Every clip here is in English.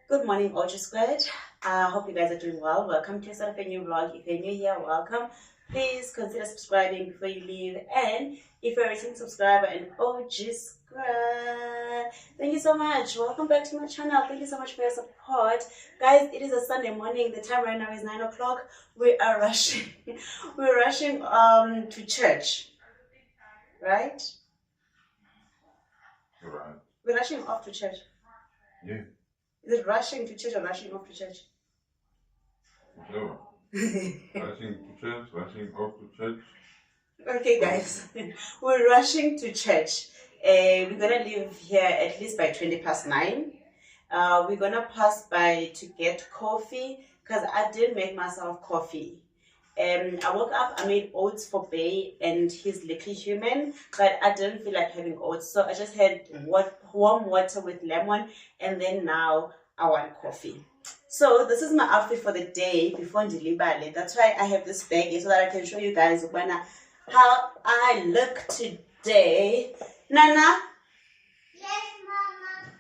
Good morning, Ultra Squad. Hope you guys are doing well. Welcome to start of a new vlog. If you're new here, welcome. Please consider subscribing before you leave. And if you're a recent subscriber and OG Squad, thank you so much. Welcome back to my channel. Thank you so much for your support. Guys, it is a Sunday morning. The time right now is 9 o'clock. We are rushing. We're rushing to church. Right? Right. We're rushing off to church. Yeah. Is it rushing to church or rushing off to church? Whichever. Rushing to church, rushing off to church. Okay, guys, we're rushing to church. We're gonna leave here at least by 9:20. We're gonna pass by to get coffee because I did make myself coffee. I woke up, I made oats for Bay and his little human, but I didn't feel like having oats, so I just had warm water with lemon, and then now I want coffee. So this is my outfit for the day before Ndilibale. That's why I have this bag so that I can show you guys how I look today. Nana? Yes, Mama.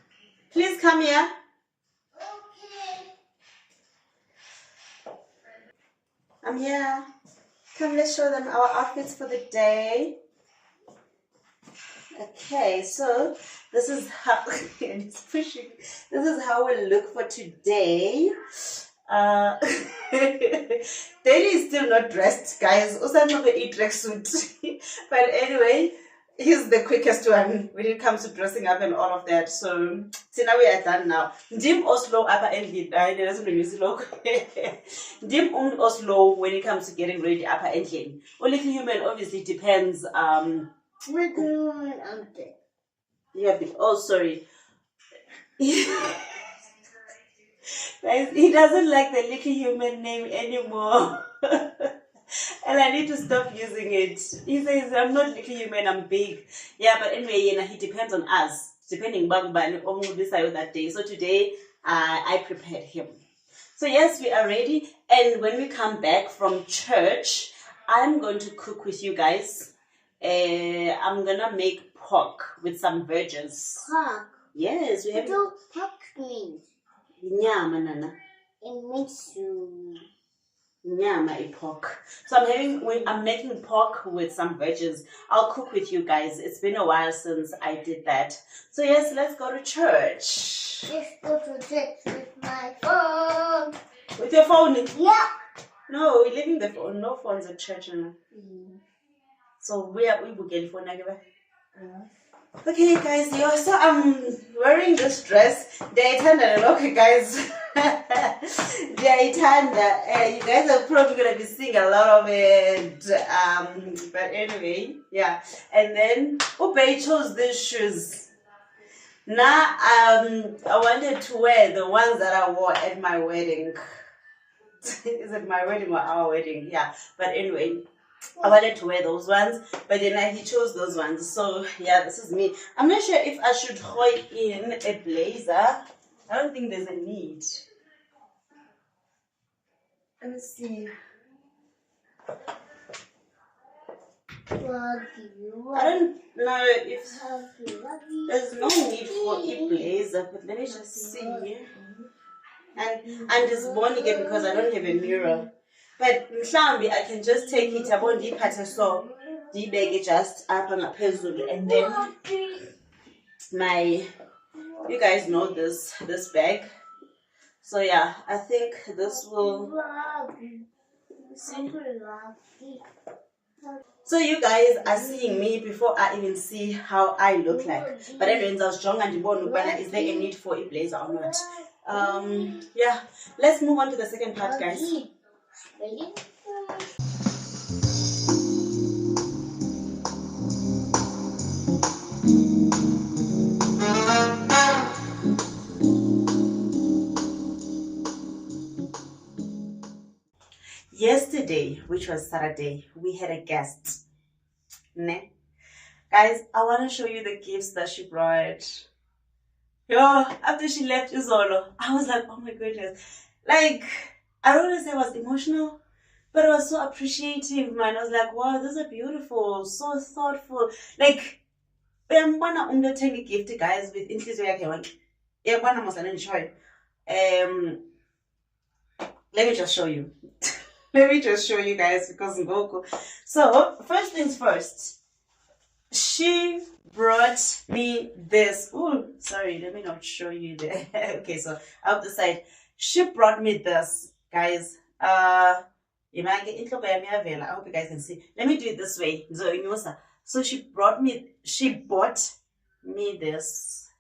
Please come here. Okay. I'm here. Come, let's show them our outfits for the day. Okay, so this is how it's pushing. This is how we look for today. Daily is still not dressed, guys. Also, I'm not gonna eat tracksuit. But anyway, he's the quickest one when it comes to dressing up and all of that. So now we are done now. Dim Oslo upper endly. Dim Oslo when it comes to getting ready upper endly. Only human obviously depends. We're doing something. Yeah. Oh, sorry. Guys, he doesn't like the little human name anymore. And I need to stop using it. He says, I'm not little human, I'm big. Yeah, but anyway, he depends on us. Depending on that day. So today, I prepared him. So yes, we are ready. And when we come back from church, I'm going to cook with you guys. I'm going to make pork with some veggies. Pork. Yes, we have... What do pork means? Nyama, Nana. It means to... Nyama, pork. So I'm making pork with some veggies. I'll cook with you guys. It's been a while since I did that. So yes, let's go to church. Let's go to church with my phone. With your phone? Yeah. No, we're leaving the phone. No phones at church, Nana. So we book phone again. Okay, guys, so I'm wearing this dress. Okay, guys. You guys are probably gonna be seeing a lot of it. But anyway, yeah. And then Ubay chose these shoes. Now I wanted to wear the ones that I wore at my wedding. Is it my wedding or our wedding? Yeah. But anyway, I wanted to wear those ones, but then he chose those ones. So yeah, this is me. I'm not sure if I should throw in a blazer. I don't think there's a need. Let me see. What do you want? I don't know if there's no need for a blazer, but let me just see. And it's born again because I don't have a mirror. But mhlambi I can just take it about the pattern so the bag just up and and then you guys know this bag. So yeah, I think this will see. So you guys are seeing me before I even see how I look like. But anyways, I was strong and is there a need for a blazer or not? Yeah, let's move on to the second part, guys. Ready? Yesterday, which was Saturday, we had a guest. Ne? Guys, I want to show you the gifts that she brought. Yo, after she left Izolo, I was like, oh my goodness. Like, I don't want to say I was emotional, but I was so appreciative, man. I was like, wow, those are beautiful, so thoughtful. Like, uyambona umuntu othenga gift, guys, with inhliziyo yakhe yonke. Uyabona mos and enjoy. Let me just show you. Let me just show you guys because Ngoku. So first things first, she brought me this. Oh, sorry, let me not show you there. Okay, so out the side, she brought me this, guys. I hope you guys can see. Let me do it this way. So she bought me this.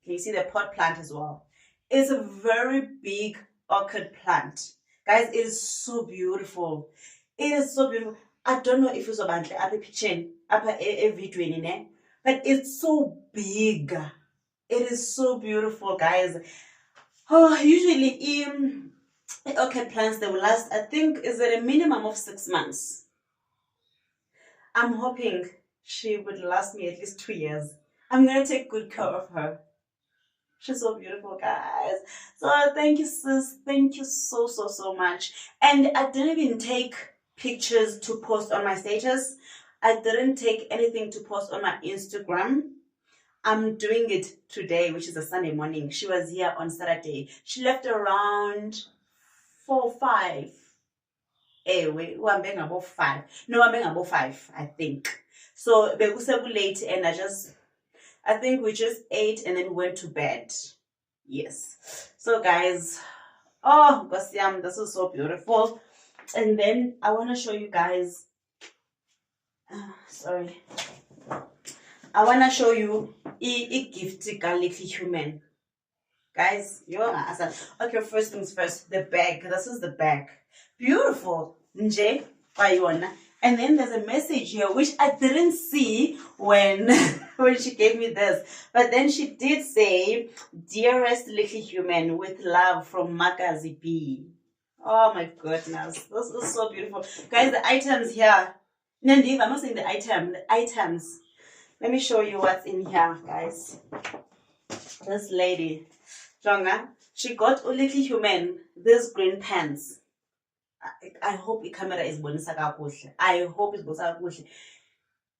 Can you see the pot plant as well? It's a very big orchid plant. Guys, it is so beautiful. It is so beautiful. I don't know if it's about the picture, but it's so big. It is so beautiful, guys. Oh, usually orchid plants, they will last, I think, is it a minimum of 6 months. I'm hoping she would last me at least 2 years. I'm gonna take good care of her. She's so beautiful, guys. So thank you, sis. Thank you so much. And I didn't even take pictures to post on my status. I didn't take anything to post on my Instagram. I'm doing it today, which is a Sunday morning. She was here on Saturday. She left around 4 or 5. Wait, I'm being about 5. No, I'm being about 5, I think. So we were late and I think we just ate and then went to bed. Yes. So guys, oh, Gosiam, this is so beautiful. And then I want to show you guys, sorry. I want to show you a gift little human. Guys, okay, first things first, the bag. This is the bag. Beautiful. Nje, Bayona. And then there's a message here which I didn't see when she gave me this. But then she did say, "Dearest little human, with love from Makazi B." Oh my goodness. This is so beautiful. Guys, the items here. Nandi, I'm not saying the item, the items. Let me show you what's in here, guys. This lady, Jonga, she got a little human these green pants. I hope the camera is bonisa kakuhle. I hope it's bonisa kakuhle.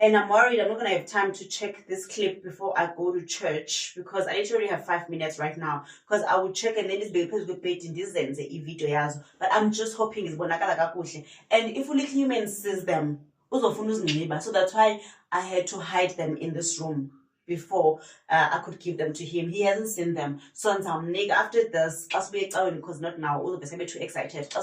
And I'm worried I'm not going to have time to check this clip before I go to church because I literally have 5 minutes right now. Because I will check and then it's in this video. But I'm just hoping it's bonakala kakuhle. And if a little human sees them, so that's why I had to hide them in this room before I could give them to him. He hasn't seen them. So after this, because not now, all of us are too excited.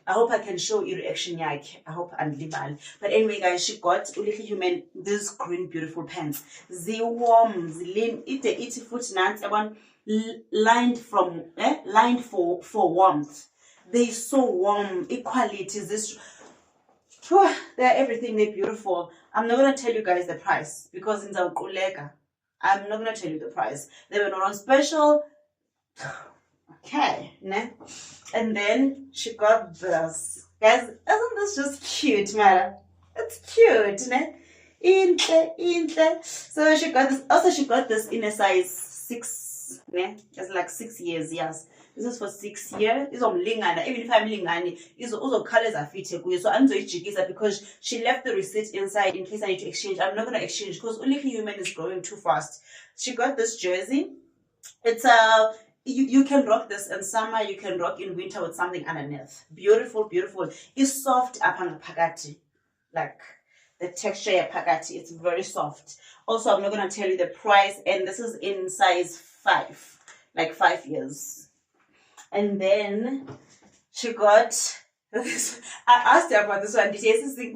I hope I can show you reaction. I hope I'm liberal. But anyway, guys, she got a little human these green beautiful pants. They warm, lean, eat foot nuts, lined for warmth. They're so warm, equality. They're everything, they're beautiful. I'm not going to tell you guys the price because in I'm not going to tell you the price. They were not on special. Okay, ne? And then she got this. Guys, isn't this just cute, Mara? It's cute, ne? Intle. So she got this. Also, she got this in a size 6, ne? It's like 6 years, yes. This is for 6 years. Even if I'm lingani, also colors are fitted. So I'm going to because she left the receipt inside in case I need to exchange. I'm not going to exchange because only human is growing too fast. She got this jersey. It's you can rock this in summer. You can rock in winter with something underneath. Beautiful. It's soft upon pakati, like the texture of pakati. It's very soft. Also, I'm not going to tell you the price. And this is in size 5, like 5 years. And then she got this. I asked her about this one. Did you see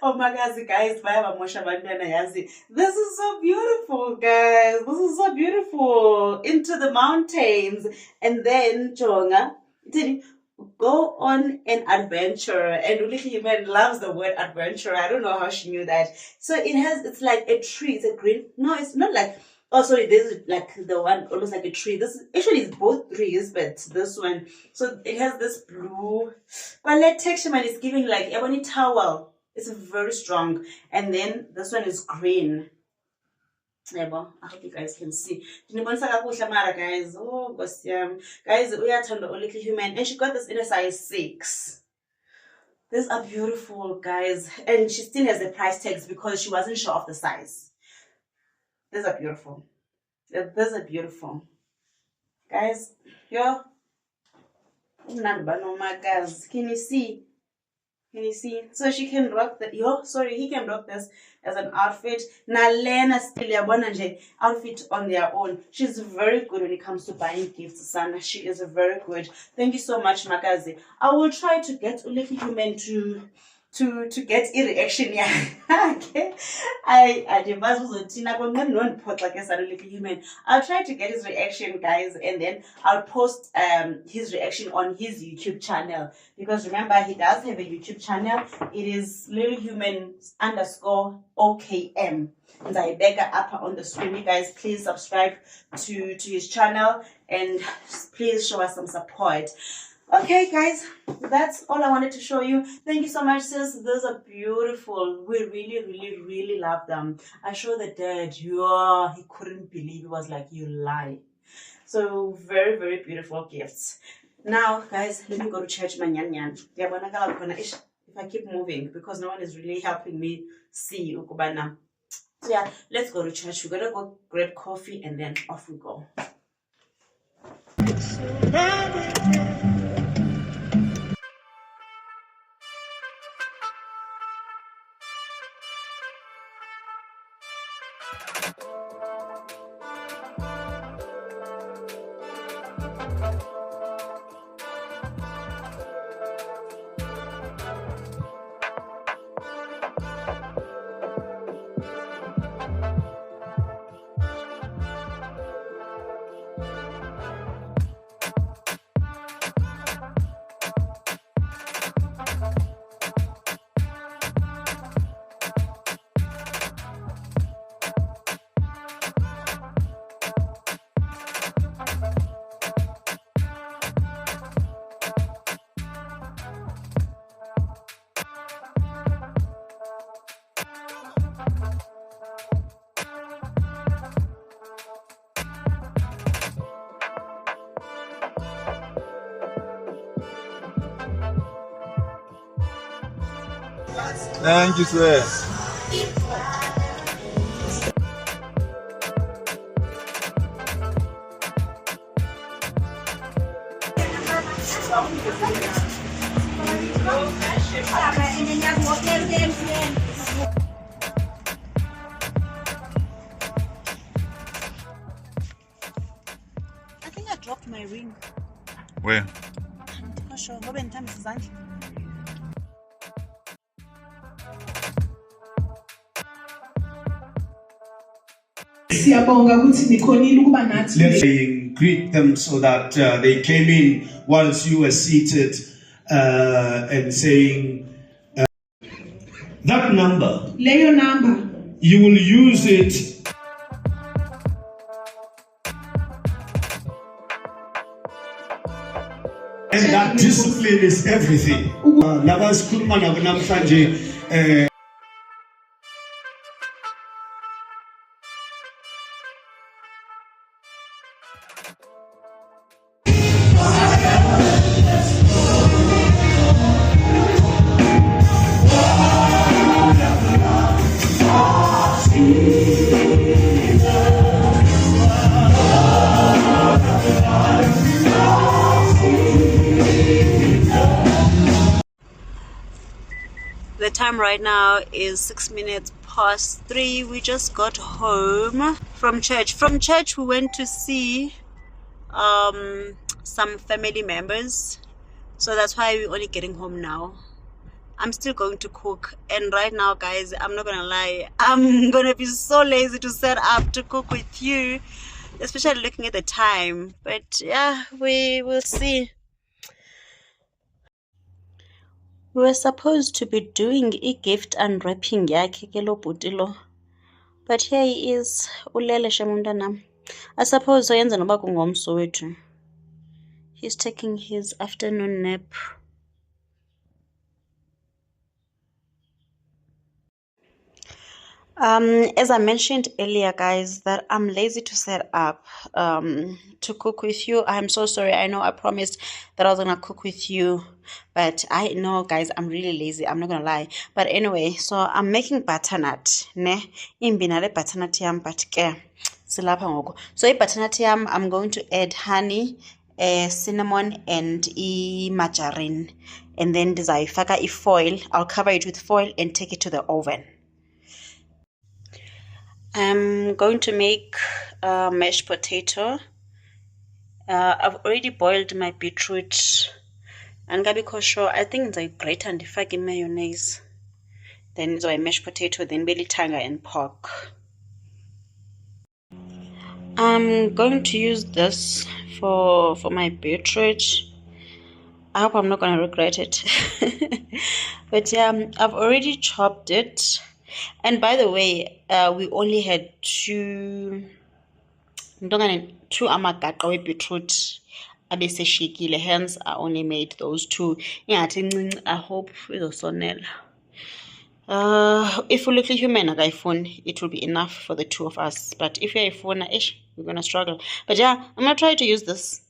oh my God, guys, this is so beautiful, guys. This is so beautiful. Into the mountains. And then Jonga did go on an adventure. And Little Human loves the word adventure. I don't know how she knew that. So it's like a tree. It's a green. No, it's not like. Oh, sorry, this is like the one almost like a tree. This actually is both trees, but this one. So it has this blue. Well, that texture, man, is giving like ebony towel. It's very strong. And then this one is green. I hope you guys can see. Guys, oh, guys, we are turned a little human. And she got this in a size 6. These are beautiful, guys. And she still has the price tags because she wasn't sure of the size. These are beautiful. These are beautiful. Guys, yo. Guys, can you see? Can you see? So she can rock the he can rock this as an outfit. Nalena still yabona outfit on their own. She's very good when it comes to buying gifts, Sana. She is very good. Thank you so much, Makazi. I will try to get Uleki Human to get a reaction. Yeah. Okay. I'll try to get his reaction, guys, and then I'll post his reaction on his YouTube channel, because remember, he does have a YouTube channel. It is littlehuman_OKM. And I beg up on the screen. You guys, please subscribe to his channel and please show us some support. Okay, guys, that's all I wanted to show you. Thank you so much, sis. Those are beautiful. We really, really, really love them. I showed the dad. Yeah, he couldn't believe. He was like, you lie. So very, very beautiful gifts. Now, guys, let me go to church. If I keep moving, because no one is really helping me see. So yeah, let's go to church. We're gonna go grab coffee and then off we go. Thank you, sir. I think I dropped my ring. Where? I'm not sure. Maybe in time is Let's greet them so that they came in whilst you were seated and saying that number. You will use it. And that discipline is everything. The time right now is 6 minutes past 3. We just got home from church. From church, we went to see some family members. So that's why we're only getting home now. I'm still going to cook. And right now, guys, I'm not going to lie. I'm going to be so lazy to set up to cook with you, especially looking at the time. But yeah, we will see. We were supposed to be doing a gift unwrapping yakhe ke lo bhuti lo. But here he is, ulele shemundana. I suppose oyenza noba kungomso wethu. He's taking his afternoon nap. As I mentioned earlier, guys, that I'm lazy to set up to cook with you. I'm so sorry. I know I promised that I was gonna cook with you, but I know, guys, I'm really lazy. I'm not gonna lie. But anyway, so I'm making butternut. Ne, imbinale butternut yam, but ke silapha ngoku. So butternut yam, I'm going to add honey, cinnamon, and margarine, and then ndizayifaka foil. I'll cover it with foil and take it to the oven. I'm going to make mashed potato. I've already boiled my beetroot. And because sure, I think it's a great and ifake mayonnaise. Then it's my mashed potato, then belly tanga and pork. I'm going to use this for my beetroot. I hope I'm not gonna regret it. But yeah, I've already chopped it. And by the way, we only had two amagaqa we-beetroot abeseshikile, hence I only made those two. I hope izosonela. If we look human akayifuni, it will be enough for the two of us. But if uyayifuna, we're gonna struggle. But yeah, I'm gonna try to use this.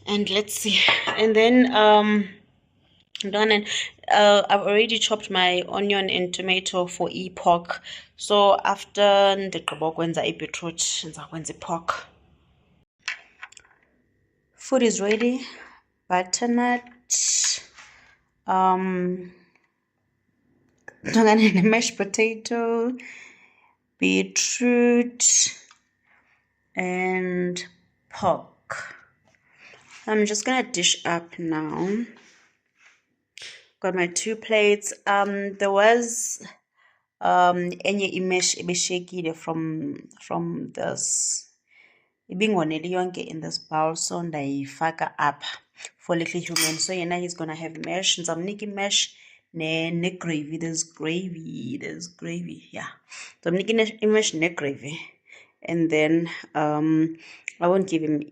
And let's see. And then I've already chopped my onion and tomato for pork. So after ndigqiba ukwenza beetroot, ndizakwenza pork. Food is ready. Butternut, mashed potato, beetroot, and pork. I'm just gonna dish up now. Got my 2 plates. There was enye imesh ebeshekile from this ibingoneli yonke in this bowl, so ndayifaka up for little human. So yena he's gonna have mash. Ndizamnika imesh ne gravy. There's gravy, yeah. So ndizamnika imesh ne gravy, and then I won't give him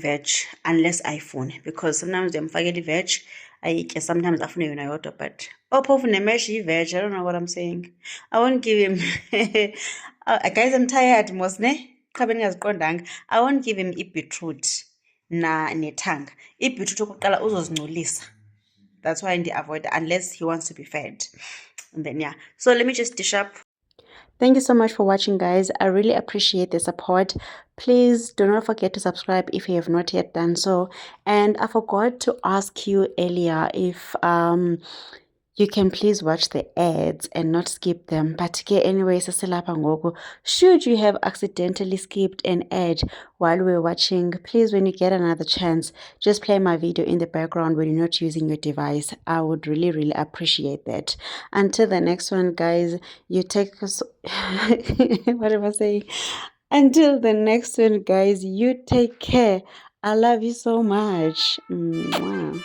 veg unless I phone, because sometimes I'm forgetting veg. Sometimes I phone yona yodwa, but phofu nemesh veg. I don't know what I'm saying. I won't give him. Guys, I'm tired, mosne. I won't give him beetroot nethanga. Beetroot ukuqala uzozingcolisa. That's why I avoid, unless he wants to be fed. And then yeah. So let me just dish up. Thank you so much for watching, guys. I really appreciate the support. Please do not forget to subscribe if you have not yet done so. And I forgot to ask you earlier if you can please watch the ads and not skip them. But anyway, should you have accidentally skipped an ad while we're watching, please, when you get another chance, just play my video in the background when you're not using your device. I would really, really appreciate that. Until the next one, guys, you take us. What am I saying? Until the next one, guys, you take care. I love you so much. Mwah.